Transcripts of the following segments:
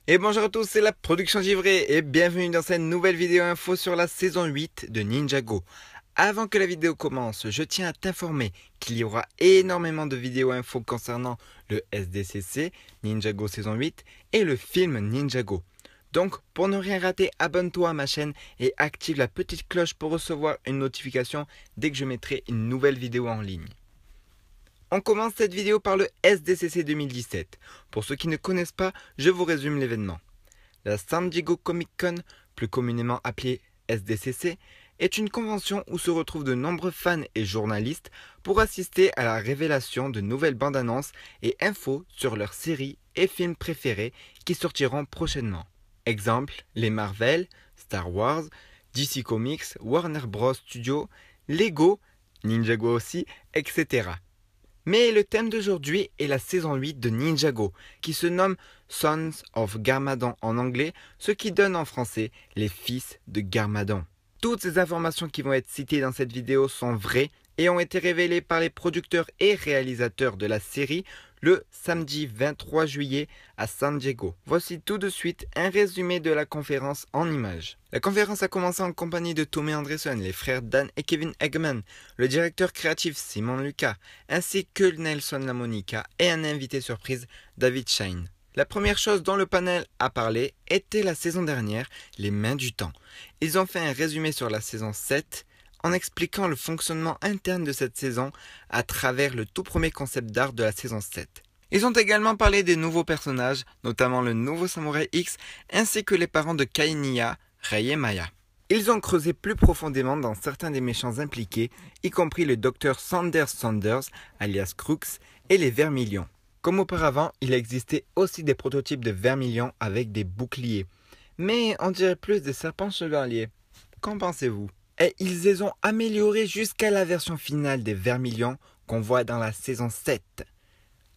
Et bonjour à tous, c'est la production Givré et bienvenue dans cette nouvelle vidéo info sur la saison 8 de Ninjago. Avant que la vidéo commence, je tiens à t'informer qu'il y aura énormément de vidéos info concernant le SDCC, Ninjago saison 8 et le film Ninjago. Donc pour ne rien rater, abonne-toi à ma chaîne et active la petite cloche pour recevoir une notification dès que je mettrai une nouvelle vidéo en ligne. On commence cette vidéo par le SDCC 2017. Pour ceux qui ne connaissent pas, je vous résume l'événement. La San Diego Comic Con, plus communément appelée SDCC, est une convention où se retrouvent de nombreux fans et journalistes pour assister à la révélation de nouvelles bandes annonces et infos sur leurs séries et films préférés qui sortiront prochainement. Exemple, les Marvel, Star Wars, DC Comics, Warner Bros Studios, Lego, Ninjago aussi, etc. Mais le thème d'aujourd'hui est la saison 8 de Ninjago, qui se nomme Sons of Garmadon en anglais, ce qui donne en français les fils de Garmadon. Toutes ces informations qui vont être citées dans cette vidéo sont vraies et ont été révélées par les producteurs et réalisateurs de la série le samedi 23 juillet à San Diego. Voici tout de suite un résumé de la conférence en images. La conférence a commencé en compagnie de Tommy Andreson, les frères Dan et Kevin Eggman, le directeur créatif Simon Lucas, ainsi que Nelson Lamonica et un invité surprise, David Shine. La première chose dont le panel a parlé était la saison dernière, les mains du temps. Ils ont fait un résumé sur la saison 7 en expliquant le fonctionnement interne de cette saison à travers le tout premier concept d'art de la saison 7. Ils ont également parlé des nouveaux personnages, notamment le nouveau Samouraï X, ainsi que les parents de Kainiya, Rei et Maya. Ils ont creusé plus profondément dans certains des méchants impliqués, y compris le docteur Sanders, alias Crooks, et les Vermilions. Comme auparavant, il existait aussi des prototypes de Vermilions avec des boucliers. Mais on dirait plus des serpents chevaliers. Qu'en pensez-vous ? Et ils les ont améliorés jusqu'à la version finale des Vermilions qu'on voit dans la saison 7.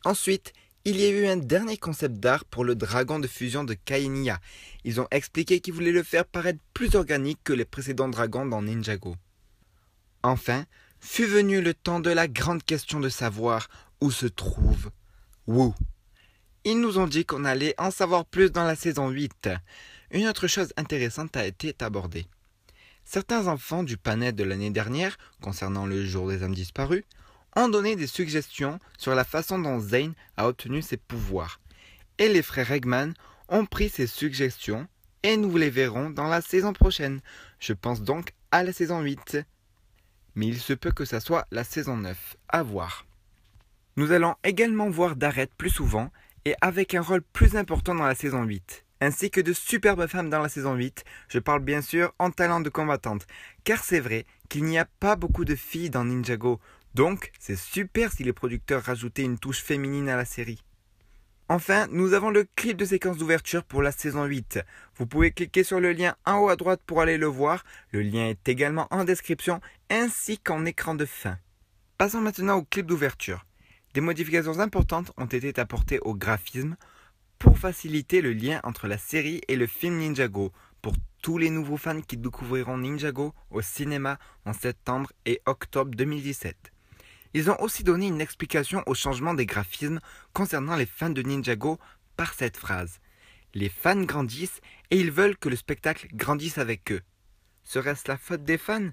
Ensuite, il y a eu un dernier concept d'art pour le dragon de fusion de Kainiya. Ils ont expliqué qu'ils voulaient le faire paraître plus organique que les précédents dragons dans Ninjago. Enfin, fut venu le temps de la grande question de savoir où se trouve Wu. Ils nous ont dit qu'on allait en savoir plus dans la saison 8. Une autre chose intéressante a été abordée. Certains enfants du panel de l'année dernière, concernant le jour des âmes disparues, ont donné des suggestions sur la façon dont Zane a obtenu ses pouvoirs. Et les frères Eggman ont pris ces suggestions et nous les verrons dans la saison prochaine. Je pense donc à la saison 8. Mais il se peut que ça soit la saison 9. À voir. Nous allons également voir Dareth plus souvent et avec un rôle plus important dans la saison 8. Ainsi que de superbes femmes dans la saison 8, je parle bien sûr en talent de combattante, car c'est vrai qu'il n'y a pas beaucoup de filles dans Ninjago, donc c'est super si les producteurs rajoutaient une touche féminine à la série. Enfin, nous avons le clip de séquence d'ouverture pour la saison 8. Vous pouvez cliquer sur le lien en haut à droite pour aller le voir, le lien est également en description ainsi qu'en écran de fin. Passons maintenant au clip d'ouverture. Des modifications importantes ont été apportées au graphisme, pour faciliter le lien entre la série et le film Ninjago, pour tous les nouveaux fans qui découvriront Ninjago au cinéma en septembre et octobre 2017. Ils ont aussi donné une explication au changement des graphismes concernant les fans de Ninjago par cette phrase. Les fans grandissent et ils veulent que le spectacle grandisse avec eux. Serait-ce la faute des fans ?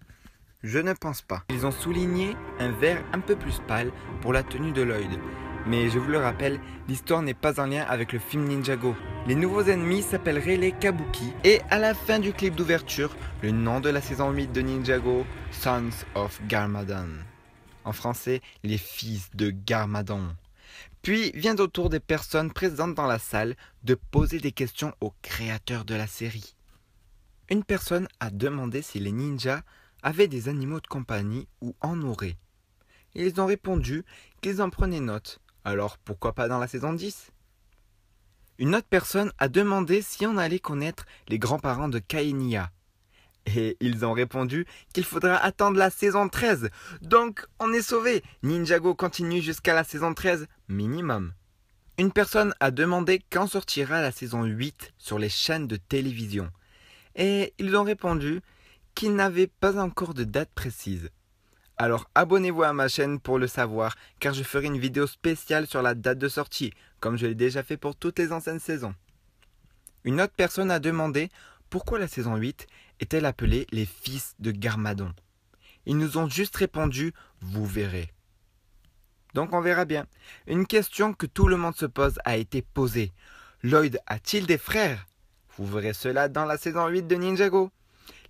Je ne pense pas. Ils ont souligné un vert un peu plus pâle pour la tenue de Lloyd. Mais je vous le rappelle, l'histoire n'est pas en lien avec le film Ninjago. Les nouveaux ennemis s'appelleraient les Kabuki. Et à la fin du clip d'ouverture, le nom de la saison 8 de Ninjago, Sons of Garmadon. En français, les fils de Garmadon. Puis vient au tour des personnes présentes dans la salle de poser des questions aux créateurs de la série. Une personne a demandé si les ninjas avaient des animaux de compagnie ou en auraient. Ils ont répondu qu'ils en prenaient note. Alors pourquoi pas dans la saison 10 ? Une autre personne a demandé si on allait connaître les grands-parents de Kainiya. Et ils ont répondu qu'il faudra attendre la saison 13. Donc on est sauvé. Ninjago continue jusqu'à la saison 13 minimum. Une personne a demandé quand sortira la saison 8 sur les chaînes de télévision. Et ils ont répondu qu'ils n'avaient pas encore de date précise. Alors abonnez-vous à ma chaîne pour le savoir, car je ferai une vidéo spéciale sur la date de sortie, comme je l'ai déjà fait pour toutes les anciennes saisons. une autre personne a demandé pourquoi la saison 8 est-elle appelée les fils de Garmadon. Ils nous ont juste répondu « vous verrez ». Donc on verra bien. Une question que tout le monde se pose a été posée. Lloyd a-t-il des frères? Vous verrez cela dans la saison 8 de Ninjago.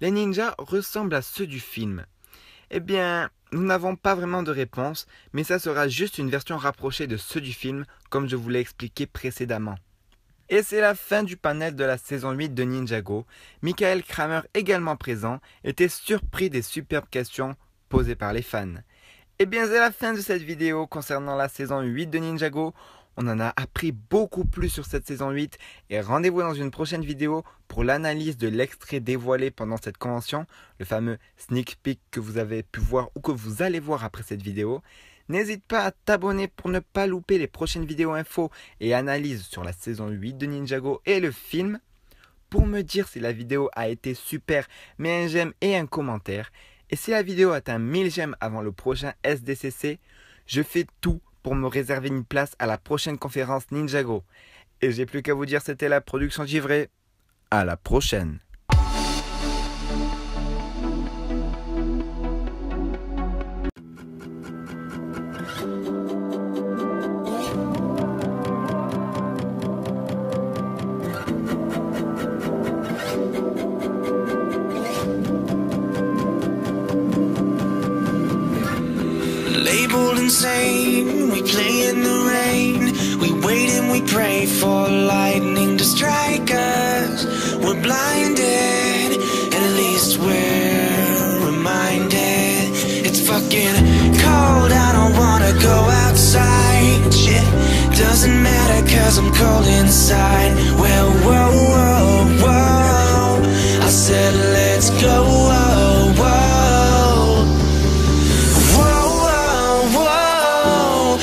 Les ninjas ressemblent à ceux du film. Eh bien, nous n'avons pas vraiment de réponse, mais ça sera juste une version rapprochée de ceux du film, comme je vous l'ai expliqué précédemment. Et c'est la fin du panel de la saison 8 de Ninjago. Michael Kramer, également présent, était surpris des superbes questions posées par les fans. Et bien c'est la fin de cette vidéo concernant la saison 8 de Ninjago. On en a appris beaucoup plus sur cette saison 8 et rendez-vous dans une prochaine vidéo pour l'analyse de l'extrait dévoilé pendant cette convention, le fameux sneak peek que vous avez pu voir ou que vous allez voir après cette vidéo. N'hésite pas à t'abonner pour ne pas louper les prochaines vidéos infos et analyses sur la saison 8 de Ninjago et le film. Pour me dire si la vidéo a été super, mets un j'aime et un commentaire. Et si la vidéo atteint 1000 j'aime avant le prochain SDCC, je fais tout pour me réserver une place à la prochaine conférence Ninjago. Et j'ai plus qu'à vous dire, c'était la production Givré. À la prochaine. Labeled insane, we play in the rain. We wait and we pray for lightning to strike us. We're blinded, at least we're reminded. It's fucking cold, I don't wanna go outside. Shit, doesn't matter cause I'm cold inside. Well, whoa, whoa, whoa, I said let's go, whoa, whoa.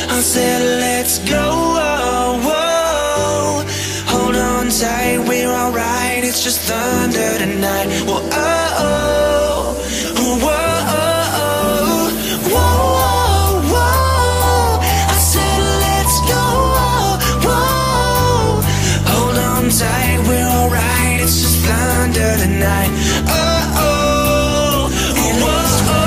I said let's go, whoa, whoa. Hold on tight, we're alright. It's just thunder tonight. Whoa, oh, oh, whoa, whoa, whoa. I said let's go, whoa. Hold on tight, we're alright. It's just thunder tonight. Oh, oh, whoa, whoa.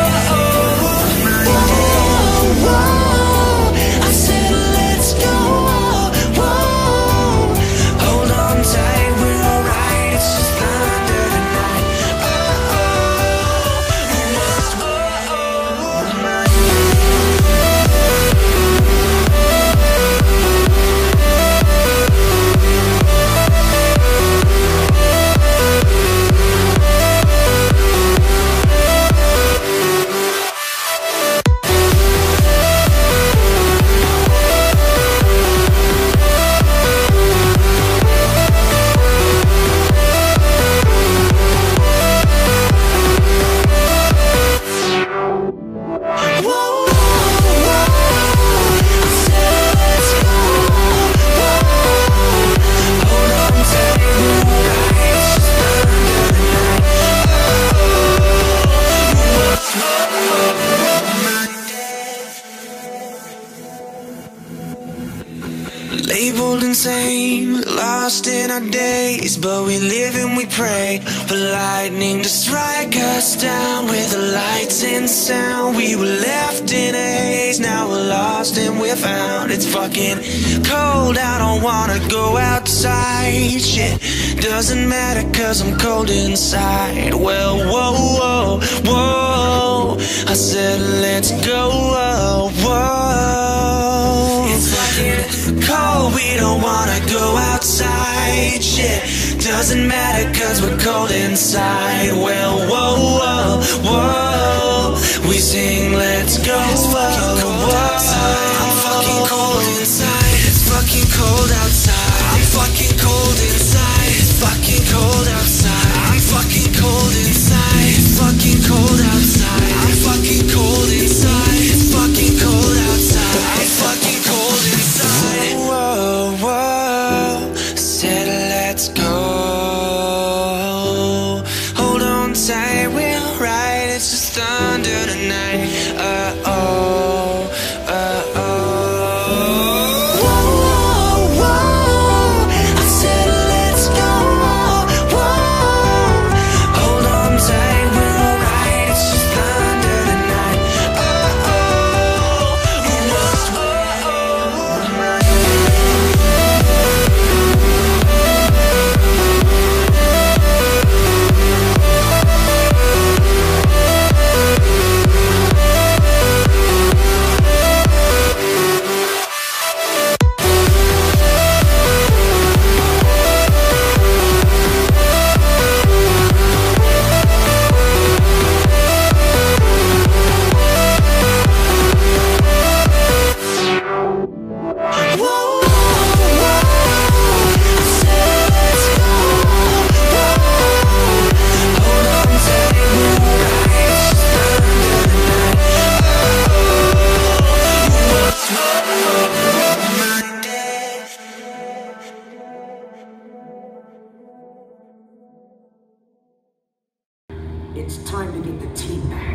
Labeled insane, lost in our days, but we live and we pray for lightning to strike us down. With the lights and sound, we were left in a haze. Now we're lost and we're found. It's fucking cold, I don't wanna go outside. Shit, doesn't matter cause I'm cold inside. Well, whoa, whoa, whoa, I said let's go, whoa, whoa. It's fucking cold, we don't wanna go outside. Shit, doesn't matter cause we're cold inside. Well, whoa, whoa, whoa, we sing let's go, whoa, whoa. I'm fucking cold inside. It's fucking cold outside. I'm fucking cold inside. It's fucking cold outside. I'm fucking cold inside. It's fucking cold outside. I'm fucking cold inside. It's fucking cold outside. I'm fucking cold inside. Whoa, whoa, said let's go. Hold on tight, we're right. It's just thunder tonight. Oh, oh. Whoa, whoa, I said let's It's time to get the team back.